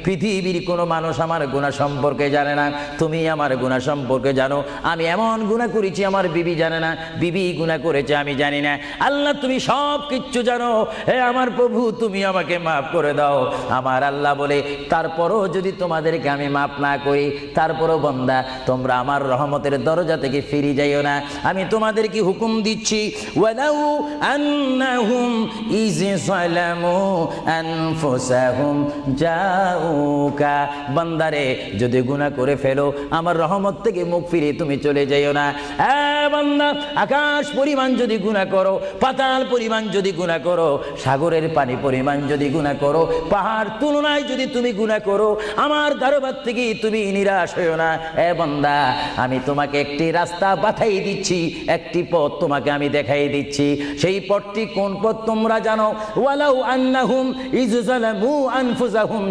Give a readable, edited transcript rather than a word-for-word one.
পৃথিবীর কোনো মানুষ আমার গুনাহ সম্পর্কে জানে না, তুমি আমার গুনাহ সম্পর্কে জানো। আমি এমন গুনাহ করেছি আমার বিবি জানে না, বিবি গুনাহ করেছে আমি জানি না। আল্লাহ তুমি সব কিচ্ছু জানো, হে আমার প্রভু তুমি আমাকে মাফ করে দাও। আমার আল্লাহ বলে, তারপরও যদি তোমাদেরকে আমি মাফ না করি, তারপরও বান্দা তোমরা আমার রহমতের দরজা থেকে ফিরে যাইও না। আমি তোমাদেরকে হুকুম দিচ্ছি, ওয়ালাউ আন্নাহুম ইয যালামু আনফুসাহুম জাউকা, বান্দারে যদি গুনাহ করে ফেলো আমার রহমত থেকে মুখ ফিরে তুমি চলে যাইও না। বান্দা, আকাশ পরিমাণ যদি গুনাহ করো, পাতাল পরিমাণ যদি গুনাহ করো, সাগরের পানি পরিমাণ যদি গুনাহ করো, পাহাড় তুলনায় যদি তুমি গুনাহ করো, আমার দরবার থেকে তুমি নিরাশ হইও না। বান্দা, আমি তোমাকে একটি রাস্তা বাতাই দিচ্ছি, একটি পথ তোমাকে আমি দেখাই দিচ্ছি। সেই পথটি কোন পথ তোমরা জানো? ওয়ালাউ আন্নাহুম ইয যালামু আনফুসাহুম